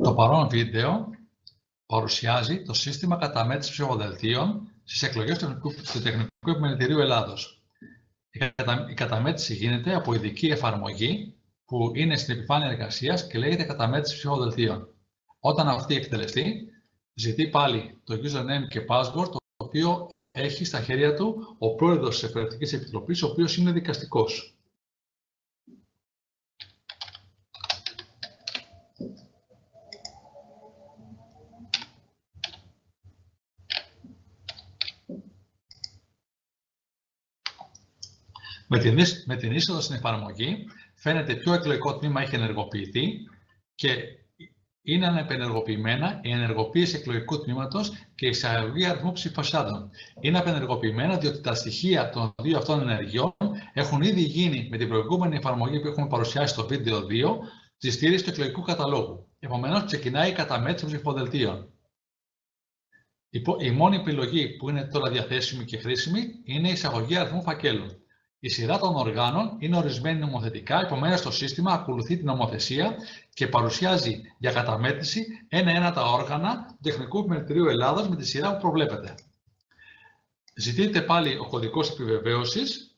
Το παρόν βίντεο παρουσιάζει το σύστημα καταμέτρησης ψηφοδελτίων στις εκλογές του Τεχνικού Επιμελητηρίου Ελλάδος. Η καταμέτρηση γίνεται από ειδική εφαρμογή που είναι στην επιφάνεια εργασίας και λέγεται καταμέτρηση ψηφοδελτίων. Όταν αυτή εκτελεστεί, ζητεί πάλι το username και password, το οποίο έχει στα χέρια του ο πρόεδρος της Εκπαιδευτικής Επιτροπής, ο οποίος είναι δικαστικός. Με την είσοδο στην εφαρμογή φαίνεται ποιο εκλογικό τμήμα έχει ενεργοποιηθεί και είναι αναπενεργοποιημένα η ενεργοποίηση εκλογικού τμήματος και η εισαγωγή αριθμού ψηφοσάντων. Είναι απενεργοποιημένα διότι τα στοιχεία των δύο αυτών ενεργειών έχουν ήδη γίνει με την προηγούμενη εφαρμογή που έχουμε παρουσιάσει στο βίντεο 2 στη στήριξη του εκλογικού καταλόγου. Επομένως, ξεκινάει η καταμέτρηση των ψηφοδελτίων. Η μόνη επιλογή που είναι τώρα διαθέσιμη και χρήσιμη είναι η εισαγωγή αριθμού φακέλων. Η σειρά των οργάνων είναι ορισμένη νομοθετικά, επομένως το σύστημα ακολουθεί την νομοθεσία και παρουσιάζει για καταμέτρηση ένα-ένα τα όργανα του Τεχνικού Επιμελητηρίου Ελλάδος με τη σειρά που προβλέπεται. Ζητείτε πάλι ο κωδικός επιβεβαίωσης.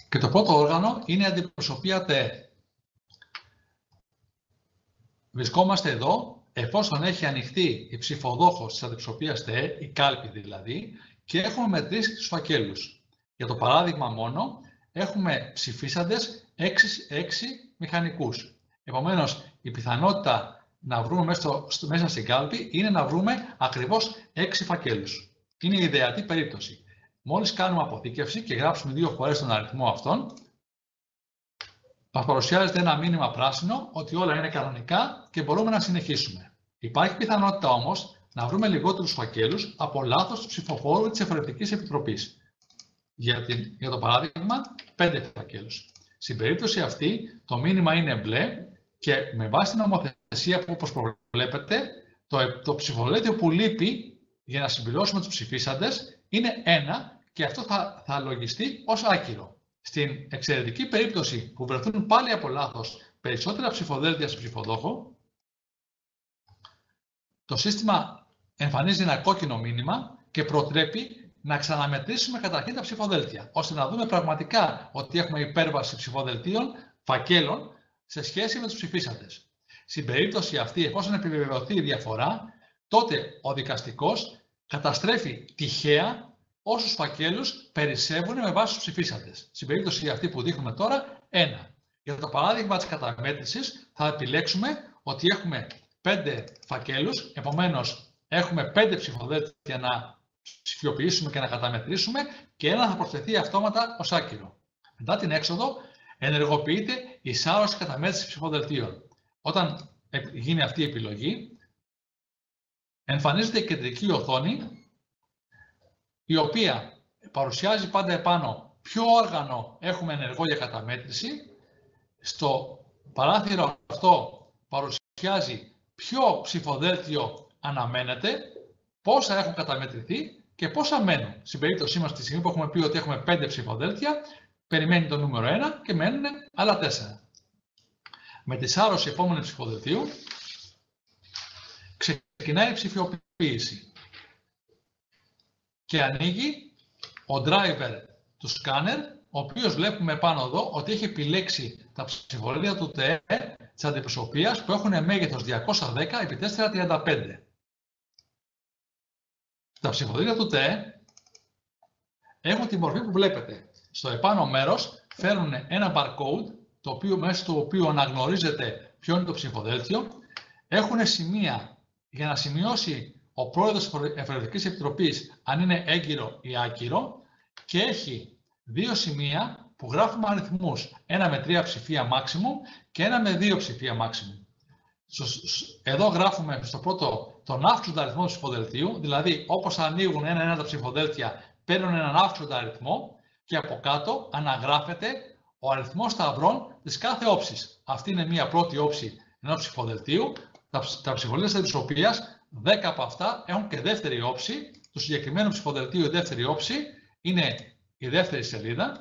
Και το πρώτο όργανο είναι η αντιπροσωπεία ΤΕ. Βρισκόμαστε εδώ εφόσον έχει ανοιχτεί η ψηφοδόχος της αντιπροσωπείας ΤΕ, η κάλπη δηλαδή, και έχουμε μετρήσει τους φακέλους. Για το παράδειγμα μόνο, έχουμε ψηφίσαντες 6 μηχανικούς. Επομένως, η πιθανότητα να βρούμε μέσα στην κάλπη είναι να βρούμε ακριβώς 6 φακέλους. Είναι η ιδεατή περίπτωση. Μόλις κάνουμε αποθήκευση και γράψουμε 2 φορές τον αριθμό αυτόν, μας παρουσιάζεται ένα μήνυμα πράσινο ότι όλα είναι κανονικά και μπορούμε να συνεχίσουμε. Υπάρχει πιθανότητα όμως να βρούμε λιγότερους φακέλους από λάθος του ψηφοφόρου της Εκπαιδευτικής Επιτροπής. Για το παράδειγμα, 5 φακέλους. Στην περίπτωση αυτή, το μήνυμα είναι μπλε και με βάση την νομοθεσία που όπως προβλέπετε, το ψηφοδέλτιο που λείπει για να συμπληρώσουμε τους ψηφίσαντες είναι 1 και αυτό θα λογιστεί ως άκυρο. Στην εξαιρετική περίπτωση που βρεθούν πάλι από λάθος περισσότερα ψηφοδέλτια στο ψηφοδόχο, το σύστημα εμφανίζει ένα κόκκινο μήνυμα και προτρέπει να ξαναμετρήσουμε καταρχήν τα ψηφοδέλτια, ώστε να δούμε πραγματικά ότι έχουμε υπέρβαση ψηφοδελτίων, φακέλων, σε σχέση με τους ψηφίσαντες. Στην περίπτωση αυτή, εφόσον επιβεβαιωθεί η διαφορά, τότε ο δικαστικός καταστρέφει τυχαία όσους φακέλους περισσεύουν με βάση τους ψηφίσαντες. Στην περίπτωση αυτή που δείχνουμε τώρα, 1. Για το παράδειγμα της καταμέτρησης, θα επιλέξουμε ότι έχουμε 5 φακέλους, επομένως έχουμε 5 ψηφοδέλτια να ψηφιοποιήσουμε και να καταμετρήσουμε και ένα θα προσθεθεί αυτόματα ως άκυρο. Μετά την έξοδο ενεργοποιείται η σάρωση καταμέτρηση ψηφοδελτίων. Όταν γίνει αυτή η επιλογή, εμφανίζεται η κεντρική οθόνη, η οποία παρουσιάζει πάντα επάνω ποιο όργανο έχουμε ενεργό για καταμέτρηση. Στο παράθυρο αυτό παρουσιάζει ποιο ψηφοδέλτιο αναμένεται, πόσα έχουν καταμετρηθεί και πόσα μένουν. Στην περίπτωσή μας, τη στιγμή που έχουμε πει ότι έχουμε 5 ψηφοδέλτια, περιμένει το νούμερο 1 και μένουν άλλα 4. Με τη σάρωση επόμενου ψηφοδελτίου, ξεκινάει η ψηφιοποίηση και ανοίγει ο driver του σκάνερ, ο οποίος βλέπουμε πάνω εδώ ότι έχει επιλέξει τα ψηφοδέλτια του ΤΕ της αντιπροσωπείας που έχουν μέγεθος 210x435. Τα ψηφοδέλτια του ΤΕ έχουν τη μορφή που βλέπετε. Στο επάνω μέρος φέρνουν ένα barcode, μέσα στο οποίο αναγνωρίζεται ποιο είναι το ψηφοδέλτιο. Έχουν σημεία για να σημειώσει ο πρόεδρος της Εκπαιδευτικής Επιτροπής αν είναι έγκυρο ή άκυρο και έχει 2 σημεία που γράφουμε αριθμούς, ένα με 3 ψηφία maximum και ένα με 2 ψηφία maximum. Εδώ γράφουμε στο πρώτο τον αύξοντα αριθμό του ψηφοδελτίου, δηλαδή όπως ανοίγουν ένα-ένα τα ψηφοδέλτια, παίρνουν έναν αύξοντα αριθμό και από κάτω αναγράφεται ο αριθμός σταυρών της κάθε όψης. Αυτή είναι μια πρώτη όψη ενός ψηφοδελτίου, τα ψηφοδέλτια της οποίας 10 από αυτά έχουν και δεύτερη όψη. Του συγκεκριμένου ψηφοδελτίου η δεύτερη όψη είναι η δεύτερη σελίδα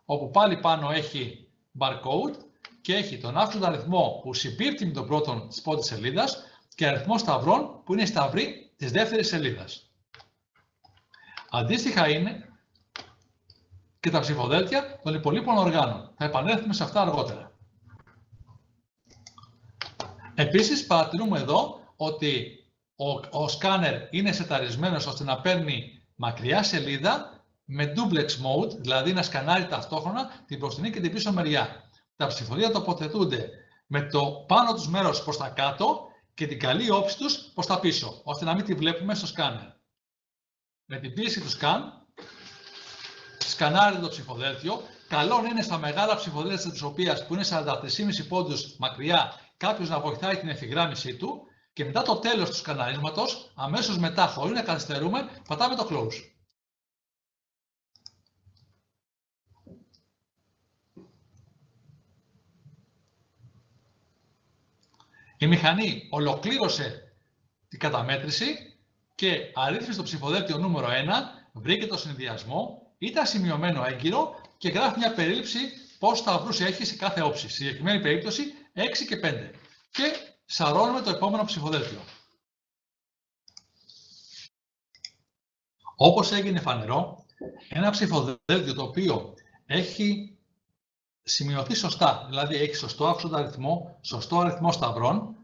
όπου πάλι πάνω έχει barcode και έχει τον άξονα αριθμό που συμπίπτει με τον πρώτο spot της σελίδας και αριθμό σταυρών που είναι η σταυρή της δεύτερης σελίδας. Αντίστοιχα είναι και τα ψηφοδέλτια των υπολείπων οργάνων. Θα επανέλθουμε σε αυτά αργότερα. Επίσης, παρατηρούμε εδώ ότι ο σκάνερ είναι σεταρισμένος ώστε να παίρνει μακριά σελίδα με duplex mode, δηλαδή να σκανάρει ταυτόχρονα την μπροστινή και την πίσω μεριά. Τα ψηφοδέλτια τοποθετούνται με το πάνω τους μέρος προς τα κάτω και την καλή όψη τους προς τα πίσω, ώστε να μην τη βλέπουμε στο σκάνερ. Με την πίεση του σκανάρει το ψηφοδέλτιο. Καλό είναι στα μεγάλα ψηφοδέλτια της οποίας που είναι 43,5 πόντους μακριά κάποιος να βοηθάει την ευθυγράμμισή του και μετά το τέλος του σκαναρίσματος, αμέσως μετά, χωρίς να καθυστερούμε, πατάμε το close. Η μηχανή ολοκλήρωσε την καταμέτρηση και αρρύθμισε το ψηφοδέλτιο νούμερο 1, βρήκε το συνδυασμό, ήταν σημειωμένο έγκυρο και γράφει μια περίληψη πόσους σταυρούς έχει σε κάθε όψη. Στη συγκεκριμένη περίπτωση 6 και 5. Και σαρώνουμε το επόμενο ψηφοδέλτιο. Όπως έγινε φανερό, ένα ψηφοδέλτιο το οποίο έχει σημειωθεί σωστά, δηλαδή έχει σωστό άξονα αριθμό, σωστό αριθμό σταυρών,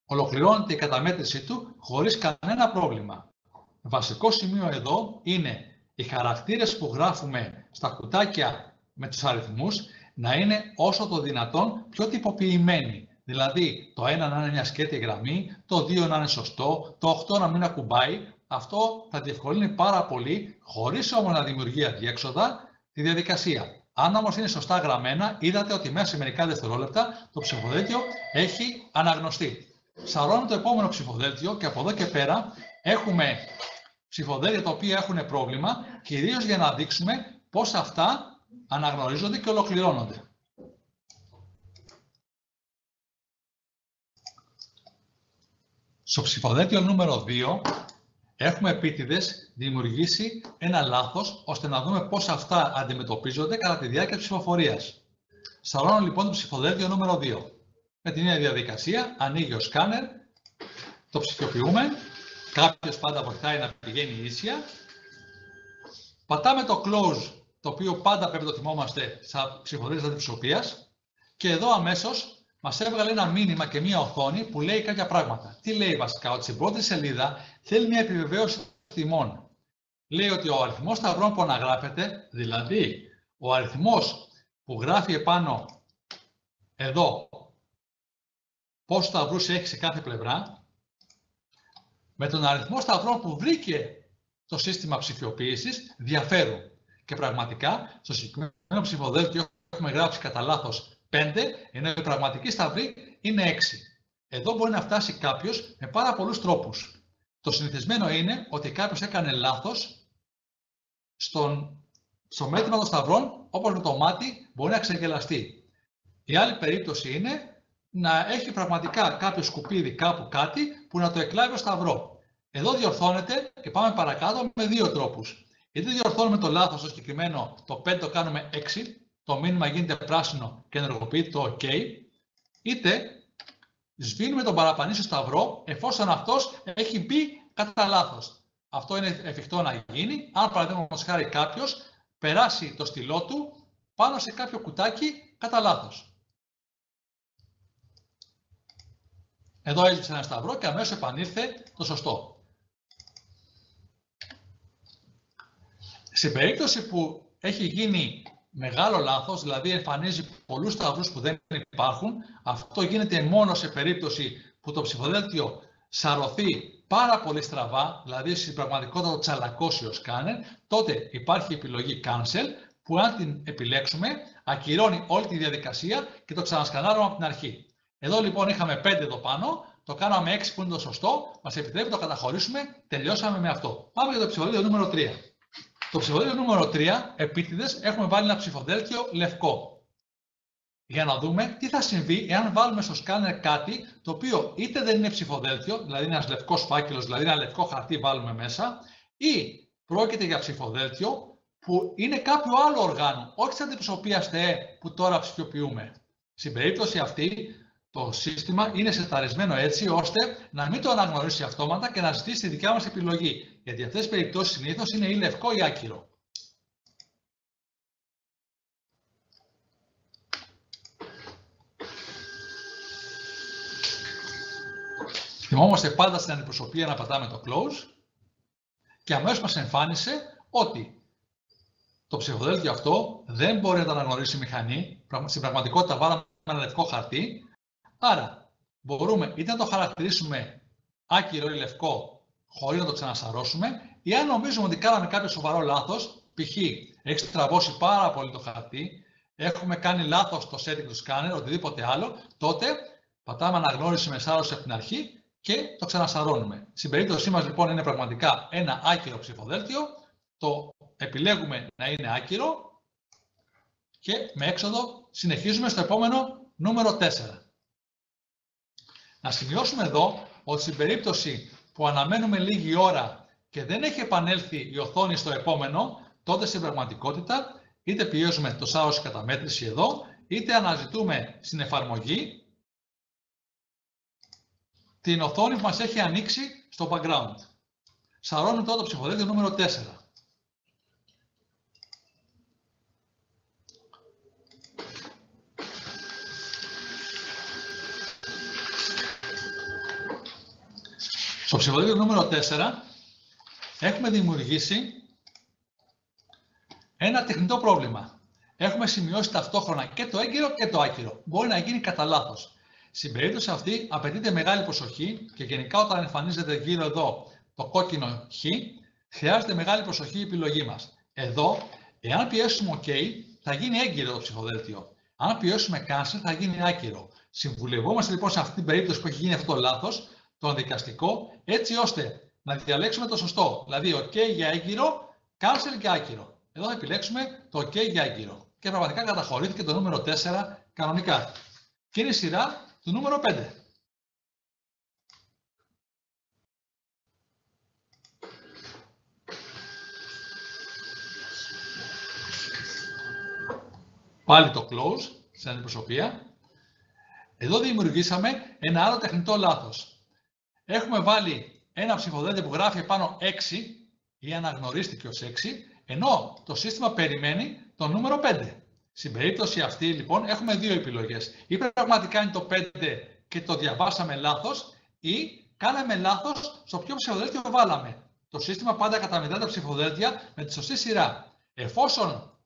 ολοκληρώνεται η καταμέτρησή του χωρίς κανένα πρόβλημα. Βασικό σημείο εδώ είναι οι χαρακτήρες που γράφουμε στα κουτάκια με τους αριθμούς να είναι όσο το δυνατόν πιο τυποποιημένοι. Δηλαδή το 1 να είναι μια σκέτη γραμμή, το 2 να είναι σωστό, το 8 να μην ακουμπάει. Αυτό θα διευκολύνει πάρα πολύ, χωρίς όμως να δημιουργεί αδιέξοδα, τη διαδικασία. Αν όμως είναι σωστά γραμμένα, είδατε ότι μέσα σε μερικά δευτερόλεπτα το ψηφοδέλτιο έχει αναγνωστεί. Σαρώνουμε το επόμενο ψηφοδέλτιο και από εδώ και πέρα έχουμε ψηφοδέλτια τα οποία έχουν πρόβλημα, κυρίως για να δείξουμε πώς αυτά αναγνωρίζονται και ολοκληρώνονται. Στο ψηφοδέλτιο νούμερο 2 έχουμε επίτηδες δημιουργήσει ένα λάθος ώστε να δούμε πώς αυτά αντιμετωπίζονται κατά τη διάρκεια της ψηφοφορίας. Σαρώνω λοιπόν το ψηφοδέλτιο νούμερο 2. Με την ίδια διαδικασία ανοίγει ο σκάνερ, το ψηφιοποιούμε, κάποιος πάντα βοηθάει να πηγαίνει ίσια. Πατάμε το close, το οποίο πάντα πρέπει να το θυμόμαστε στα ψηφοδέλτια της ψηφοφορίας και εδώ αμέσως μας έβγαλε ένα μήνυμα και μία οθόνη που λέει κάποια πράγματα. Τι λέει βασικά? Ότι στην πρώτη σελίδα θέλει μια επιβεβαίωση τιμών. Λέει ότι ο αριθμός σταυρών που αναγράφεται, δηλαδή ο αριθμός που γράφει επάνω εδώ πόσους σταυρούς έχει σε κάθε πλευρά, με τον αριθμό σταυρών που βρήκε το σύστημα ψηφιοποίησης διαφέρουν. Και πραγματικά στο συγκεκριμένο ψηφοδέλτιο έχουμε γράψει κατά λάθος 5, ενώ η πραγματική σταυρή είναι 6. Εδώ μπορεί να φτάσει κάποιος με πάρα πολλούς τρόπους. Το συνηθισμένο είναι ότι κάποιος έκανε λάθος στο μέτρημα των σταυρών, όπως με το μάτι μπορεί να ξεγελαστεί. Η άλλη περίπτωση είναι να έχει πραγματικά κάποιο σκουπίδι κάπου κάτι που να το εκλάβει ο σταυρό. Εδώ διορθώνεται και πάμε παρακάτω με δύο τρόπους. Είτε διορθώνουμε το λάθος στο συγκεκριμένο, το 5 το κάνουμε 6, το μήνυμα γίνεται πράσινο και ενεργοποιείται το OK, είτε σβήνουμε τον παραπανήσιο σταυρό εφόσον αυτός έχει μπει κατά λάθος. Αυτό είναι εφικτό να γίνει αν παραδείγματος χάρη κάποιος περάσει το στυλό του πάνω σε κάποιο κουτάκι κατά λάθος. Εδώ έλειψε ένα σταυρό και αμέσως επανήλθε το σωστό. Σε περίπτωση που έχει γίνει μεγάλο λάθος, δηλαδή εμφανίζει πολλούς σταυρούς που δεν υπάρχουν, αυτό γίνεται μόνο σε περίπτωση που το ψηφοδέλτιο σαρωθεί πάρα πολύ στραβά, δηλαδή στην πραγματικότητα το τσαλακώσει ο σκάνερ, τότε υπάρχει η επιλογή Cancel, που αν την επιλέξουμε, ακυρώνει όλη τη διαδικασία και το ξανασκανάρουμε από την αρχή. Εδώ λοιπόν είχαμε 5 εδώ πάνω, το κάναμε 6 που είναι το σωστό, μας επιτρέπει να το καταχωρήσουμε, τελειώσαμε με αυτό. Πάμε για το ψηφοδέλτιο νούμερο 3. Το ψηφοδέλτιο νούμερο 3, επίτηδες, έχουμε βάλει ένα ψηφοδέλτιο λευκό. Για να δούμε τι θα συμβεί εάν βάλουμε στο σκάνερ κάτι το οποίο είτε δεν είναι ψηφοδέλτιο, δηλαδή ένας λευκός φάκελος, δηλαδή ένα λευκό χαρτί βάλουμε μέσα, ή πρόκειται για ψηφοδέλτιο που είναι κάποιο άλλο οργάνο, όχι της αντιπροσωπείας ΤΕ που τώρα ψηφιοποιούμε. Στην περίπτωση αυτή, το σύστημα είναι σεταρισμένο έτσι ώστε να μην το αναγνωρίσει αυτόματα και να ζητήσει τη δικιά μας επιλογή. Γιατί αυτές τις περιπτώσεις συνήθως είναι ή λευκό ή άκυρο. Θυμόμαστε πάντα στην αντιπροσωπεία να πατάμε το close και αμέσως μας εμφάνισε ότι το ψηφοδέλτιο αυτό δεν μπορεί να το αναγνωρίσει η μηχανή. Στην πραγματικότητα βάλαμε ένα λευκό χαρτί. Άρα μπορούμε είτε να το χαρακτηρίσουμε άκυρο ή λευκό χωρίς να το ξανασαρώσουμε, ή αν νομίζουμε ότι κάναμε κάποιο σοβαρό λάθος, π.χ. έχει στραβώσει πάρα πολύ το χαρτί, έχουμε κάνει λάθος το setting του σκάνερ, οτιδήποτε άλλο, τότε πατάμε αναγνώριση με σάρωση από την αρχή και το ξανασαρώνουμε. Στην περίπτωσή μας λοιπόν είναι πραγματικά ένα άκυρο ψηφοδέλτιο, το επιλέγουμε να είναι άκυρο και με έξοδο συνεχίζουμε στο επόμενο νούμερο 4. Να σημειώσουμε εδώ ότι στην περίπτωση που αναμένουμε λίγη ώρα και δεν έχει επανέλθει η οθόνη στο επόμενο, τότε στην πραγματικότητα είτε πιέζουμε το σάρωση καταμέτρηση εδώ, είτε αναζητούμε στην εφαρμογή την οθόνη που μας έχει ανοίξει στο background. Σαρώνουμε τώρα το ψηφοδέλτιο νούμερο 4. Στο ψηφοδέλτιο νούμερο 4 έχουμε δημιουργήσει ένα τεχνητό πρόβλημα. Έχουμε σημειώσει ταυτόχρονα και το έγκυρο και το άκυρο. Μπορεί να γίνει κατά λάθος. Στην περίπτωση αυτή απαιτείται μεγάλη προσοχή και γενικά όταν εμφανίζεται γύρω εδώ το κόκκινο χ, χρειάζεται μεγάλη προσοχή η επιλογή μας. Εδώ, εάν πιέσουμε OK, θα γίνει έγκυρο το ψηφοδέλτιο. Αν πιέσουμε cancel, θα γίνει άκυρο. Συμβουλευόμαστε λοιπόν σε αυτή την περίπτωση που έχει γίνει αυτό το λάθος, τον δικαστικό, έτσι ώστε να διαλέξουμε το σωστό. Δηλαδή, OK για έγκυρο, cancel για άκυρο. Εδώ θα επιλέξουμε το OK για έγκυρο. Και πραγματικά καταχωρήθηκε το νούμερο 4 κανονικά. Και είναι η σειρά του νούμερο 5. Πάλι το close στην αντιπροσωπεία. Εδώ δημιουργήσαμε ένα άλλο τεχνητό λάθος. Έχουμε βάλει ένα ψηφοδέλτιο που γράφει επάνω 6 ή αναγνωρίστηκε ως 6, ενώ το σύστημα περιμένει το νούμερο 5. Στην περίπτωση αυτή λοιπόν έχουμε δύο επιλογές. Ή πραγματικά είναι το 5 και το διαβάσαμε λάθος, ή κάναμε λάθος στο ποιο ψηφοδέλτιο βάλαμε. Το σύστημα πάντα καταμετρά τα ψηφοδέλτια με τη σωστή σειρά. Εφόσον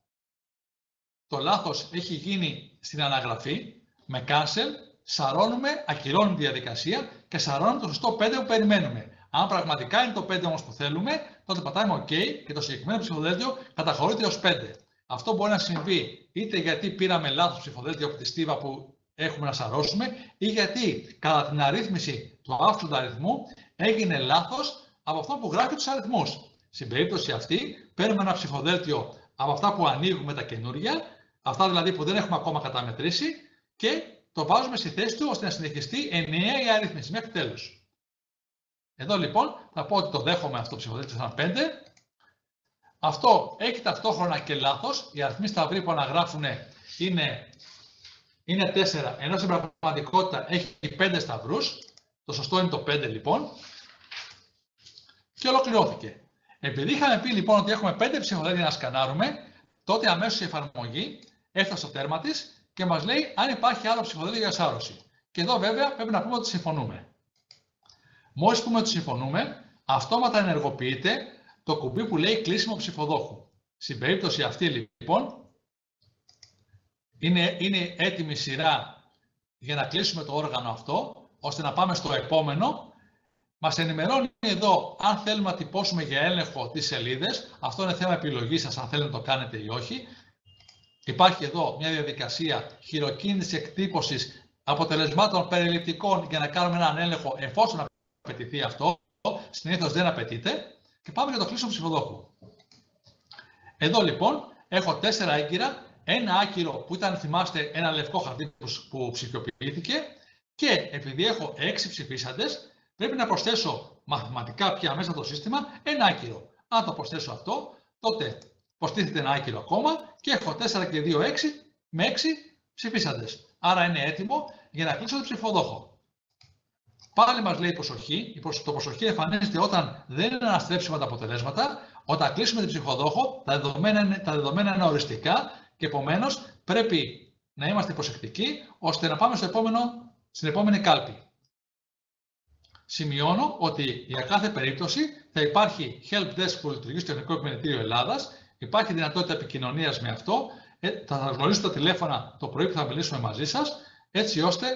το λάθος έχει γίνει στην αναγραφή, με cancel, σαρώνουμε, ακυρώνουμε τη διαδικασία και σαρώνουμε το σωστό 5 που περιμένουμε. Αν πραγματικά είναι το 5 όμως που θέλουμε, τότε πατάμε OK και το συγκεκριμένο ψηφοδέλτιο καταχωρείται ως 5. Αυτό μπορεί να συμβεί είτε γιατί πήραμε λάθος ψηφοδέλτιο από τη στίβα που έχουμε να σαρώσουμε, ή γιατί κατά την αρρύθμιση του άφθοντου αριθμού έγινε λάθος από αυτό που γράφει τους αριθμούς. Στην περίπτωση αυτή, παίρνουμε ένα ψηφοδέλτιο από αυτά που ανοίγουμε τα καινούργια, αυτά δηλαδή που δεν έχουμε ακόμα καταμετρήσει, και το βάζουμε στη θέση του ώστε να συνεχιστεί ενιαία η αρρύθμιση μέχρι τέλους. Εδώ λοιπόν θα πω ότι το δέχομαι αυτό το ψηφοδέλτιο σαν 5. Αυτό έχει ταυτόχρονα και λάθος. Οι αριθμοί σταυροί που αναγράφουν είναι 4, ενώ στην πραγματικότητα έχει 5 σταυρούς. Το σωστό είναι το 5 λοιπόν. Και ολοκληρώθηκε. Επειδή είχαμε πει λοιπόν ότι έχουμε 5 ψηφοδέλτια να σκανάρουμε, τότε αμέσως η εφαρμογή έφτασε στο τέρμα της και μας λέει αν υπάρχει άλλο ψηφοδέλτιο για σάρωση. Και εδώ βέβαια πρέπει να πούμε ότι συμφωνούμε. Μόλις πούμε ότι συμφωνούμε, αυτόματα ενεργοποιείται το κουμπί που λέει κλείσιμο ψηφοδόχου. Στην περίπτωση αυτή λοιπόν είναι έτοιμη σειρά για να κλείσουμε το όργανο αυτό, ώστε να πάμε στο επόμενο. Μας ενημερώνει εδώ αν θέλουμε να τυπώσουμε για έλεγχο τις σελίδες. Αυτό είναι θέμα επιλογής σας, αν θέλετε να το κάνετε ή όχι. Υπάρχει εδώ μια διαδικασία χειροκίνητης εκτύπωσης αποτελεσμάτων περιληπτικών για να κάνουμε έναν έλεγχο εφόσον απαιτηθεί αυτό. Συνήθως δεν απαιτείται. Και πάμε για το κλείσιμο ψηφοδόχου. Εδώ λοιπόν έχω 4 έγκυρα, ένα άκυρο που ήταν, θυμάστε, ένα λευκό χαρτί που ψηφιοποιήθηκε, και επειδή έχω 6 ψηφίσαντες, πρέπει να προσθέσω μαθηματικά πια μέσα στο σύστημα ένα άκυρο. Αν το προσθέσω αυτό, τότε προστίθεται ένα άκυρο ακόμα και έχω 4 και 2, 6 με 6 ψηφίσαντες. Άρα είναι έτοιμο για να κλείσω το ψηφοδόχο. Πάλι μας λέει προσοχή. Το προσοχή εμφανίζεται όταν δεν είναι αναστρέψιμα τα αποτελέσματα. Όταν κλείσουμε την ψηφοδόχο, τα δεδομένα είναι οριστικά και επομένως πρέπει να είμαστε προσεκτικοί ώστε να πάμε στην επόμενη κάλπη. Σημειώνω ότι για κάθε περίπτωση θα υπάρχει help desk που λειτουργεί στο Εθνικό Επιμελητήριο Ελλάδας. Υπάρχει δυνατότητα επικοινωνίας με αυτό. Θα σας γνωρίσω τα τηλέφωνα το πρωί που θα μιλήσουμε μαζί σας, έτσι ώστε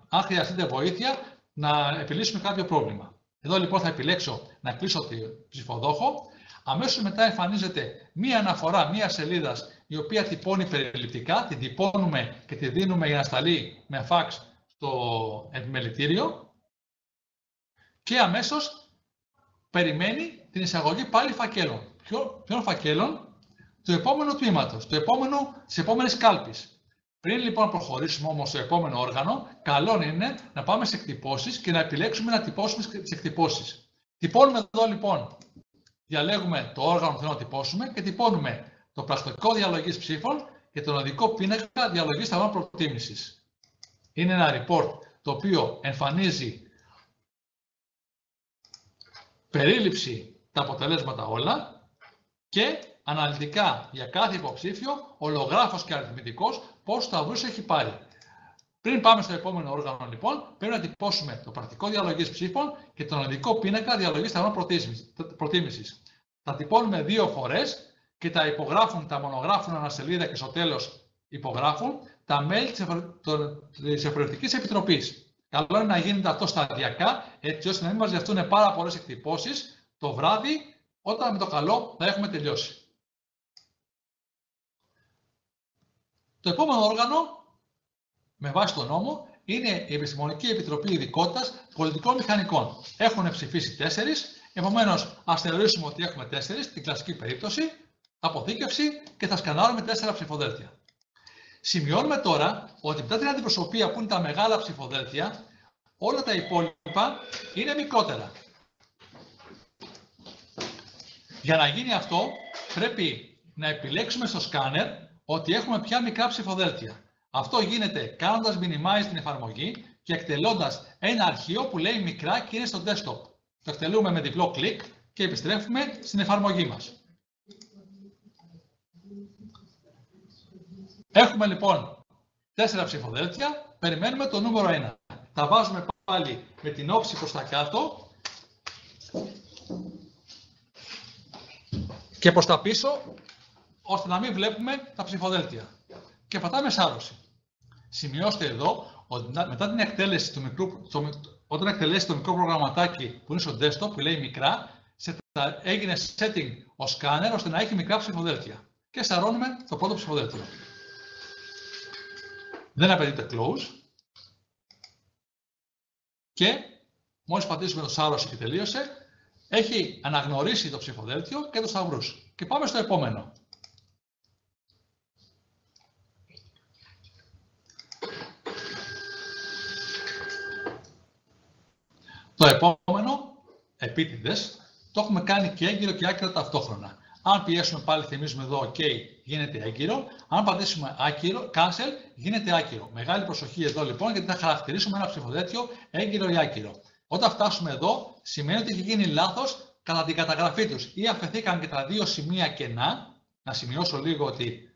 αν χρειαστείτε βοήθεια να επιλύσουμε κάποιο πρόβλημα. Εδώ λοιπόν θα επιλέξω να κλείσω το ψηφοδόχο. Αμέσως μετά εμφανίζεται μία αναφορά μία σελίδας η οποία τυπώνει περιληπτικά, την τυπώνουμε και τη δίνουμε για να σταλεί με φαξ στο επιμελητήριο και αμέσως περιμένει την εισαγωγή πάλι φακέλων. Ποιων φακέλων? Του επόμενου τμήματος, της επόμενης κάλπης. Πριν λοιπόν προχωρήσουμε όμως στο επόμενο όργανο, καλό είναι να πάμε σε εκτυπώσεις και να επιλέξουμε να τυπώσουμε τις εκτυπώσεις. Τυπώνουμε εδώ λοιπόν, διαλέγουμε το όργανο που θέλουμε να τυπώσουμε και τυπώνουμε το πρακτικό διαλογής ψήφων και τον οδικό πίνακα διαλογής ταγών προτίμησης. Είναι ένα report το οποίο εμφανίζει περίληψη τα αποτελέσματα όλα και αναλυτικά για κάθε υποψήφιο, ολογράφος και αριθμητικός, πόσους σταυρούς έχει πάρει. Πριν πάμε στο επόμενο όργανο, λοιπόν, πρέπει να τυπώσουμε το πρακτικό διαλογής ψήφων και τον οδικό πίνακα διαλογής σταυρών προτίμησης. Τα τυπώνουμε 2 φορές και τα μονογράφουν ανασελίδα και στο τέλος υπογράφουν τα μέλη της Εφορευτικής Επιτροπής. Καλό είναι να γίνεται αυτό σταδιακά, έτσι ώστε να μην μας βιαστούν πάρα πολλές εκτυπώσεις το βράδυ, όταν με το καλό θα έχουμε τελειώσει. Το επόμενο όργανο, με βάση τον νόμο, είναι η Επιστημονική Επιτροπή Ειδικότητας Πολιτικών Μηχανικών. Έχουν ψηφίσει 4, επομένως ας θεωρήσουμε ότι έχουμε 4, την κλασική περίπτωση, αποθήκευση και θα σκανάρουμε 4 ψηφοδέλτια. Σημειώνουμε τώρα ότι μετά την αντιπροσωπεία που είναι τα μεγάλα ψηφοδέλτια, όλα τα υπόλοιπα είναι μικρότερα. Για να γίνει αυτό, πρέπει να επιλέξουμε στο σκάνερ ότι έχουμε πια μικρά ψηφοδέλτια. Αυτό γίνεται κάνοντας minimize την εφαρμογή και εκτελώντας ένα αρχείο που λέει μικρά και είναι στο desktop. Το εκτελούμε με διπλό κλικ και επιστρέφουμε στην εφαρμογή μας. Έχουμε λοιπόν 4 ψηφοδέλτια, περιμένουμε το νούμερο 1. Τα βάζουμε πάλι με την όψη προς τα κάτω και προς τα πίσω, ώστε να μην βλέπουμε τα ψηφοδέλτια. Και πατάμε σάρωση. Σημειώστε εδώ ότι μετά την εκτέλεση του μικρού, όταν εκτελέσει το μικρό προγραμματάκι που είναι στο desktop, που λέει μικρά, έγινε setting ο σκάνερ ώστε να έχει μικρά ψηφοδέλτια. Και σαρώνουμε το πρώτο ψηφοδέλτιο. Δεν απαιτείται close. Και μόλις πατήσουμε το σάρωση και τελείωσε, έχει αναγνωρίσει το ψηφοδέλτιο και τους σταυρούς. Και πάμε στο επόμενο. Το επόμενο, επίτηδες, το έχουμε κάνει και έγκυρο και άκυρο ταυτόχρονα. Αν πιέσουμε πάλι, θυμίζουμε εδώ OK, γίνεται έγκυρο. Αν πατήσουμε άκυρο, cancel, γίνεται άκυρο. Μεγάλη προσοχή εδώ λοιπόν, γιατί θα χαρακτηρίσουμε ένα ψηφοδέλτιο έγκυρο ή άκυρο. Όταν φτάσουμε εδώ, σημαίνει ότι έχει γίνει λάθος κατά την καταγραφή τους. Ή αφαιθήκαν και τα 2 σημεία κενά. Να σημειώσω λίγο ότι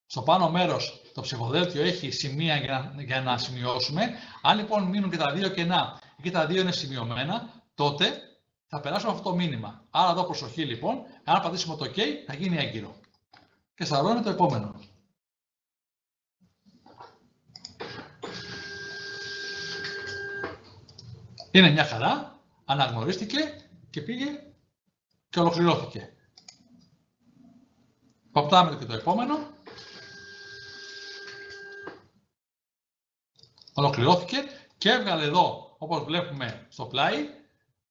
στο πάνω μέρος το ψηφοδέλτιο έχει σημεία για να σημειώσουμε. Αν λοιπόν μείνουν και τα 2 κενά και τα 2 είναι σημειωμένα, τότε θα περάσουμε αυτό το μήνυμα. Άρα εδώ προσοχή λοιπόν, αν πατήσουμε το OK θα γίνει έγκυρο. Και σαρώνουμε το επόμενο. Είναι μια χαρά, αναγνωρίστηκε και πήγε και ολοκληρώθηκε. Πατάμε και το επόμενο. Ολοκληρώθηκε και έβγαλε εδώ, όπως βλέπουμε στο πλάι,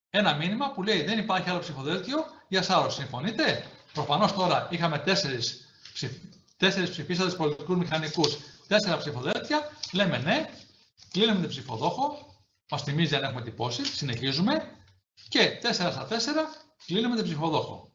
ένα μήνυμα που λέει δεν υπάρχει άλλο ψηφοδέλτιο για σάρωση. Συμφωνείτε? Προφανώς τώρα είχαμε 4 ψηφίσαντες πολιτικούς μηχανικούς, 4 ψηφοδέλτια. Λέμε ναι, κλείνουμε την ψηφοδόχο, μας θυμίζει αν έχουμε τυπώσει, συνεχίζουμε και 4 στα 4 κλείνουμε την ψηφοδόχο.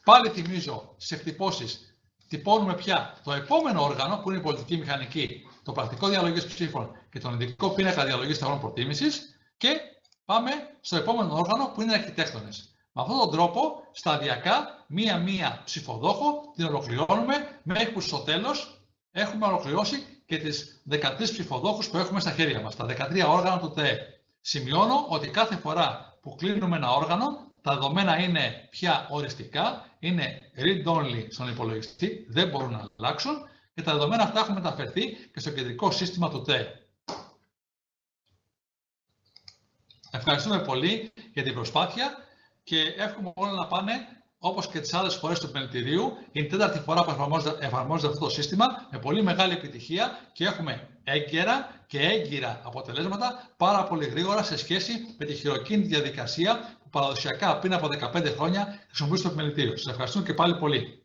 Πάλι θυμίζω, στις εκτυπώσεις τυπώνουμε πια το επόμενο όργανο που είναι η πολιτική μηχανική, το πρακτικό διαλογής ψήφων και τον ειδικό πίνακα διαλογής ταγών προτίμησης και πάμε στο επόμενο όργανο που είναι οι αρχιτέκτονες. Με αυτόν τον τρόπο, σταδιακά, μία-μία ψηφοδόχο την ολοκληρώνουμε μέχρι που στο τέλος έχουμε ολοκληρώσει και τις 13 ψηφοδόχους που έχουμε στα χέρια μας, τα 13 όργανα του ΤΕΕ. Σημειώνω ότι κάθε φορά που κλείνουμε ένα όργανο, τα δεδομένα είναι πια οριστικά, είναι read-only στον υπολογιστή, δεν μπορούν να αλλάξουν και τα δεδομένα αυτά έχουν μεταφερθεί και στο κεντρικό σύστημα του ΤΕΕ. Ευχαριστούμε πολύ για την προσπάθεια και εύχομαι όλα να πάνε όπως και τις άλλες φορές του επιμελητηρίου. Είναι η τέταρτη φορά που εφαρμόζεται αυτό το σύστημα με πολύ μεγάλη επιτυχία και έχουμε έγκαιρα και έγκυρα αποτελέσματα πάρα πολύ γρήγορα σε σχέση με τη χειροκίνητη διαδικασία που παραδοσιακά πριν από 15 χρόνια χρησιμοποιούσε το επιμελητήριο. Σας ευχαριστούμε και πάλι πολύ.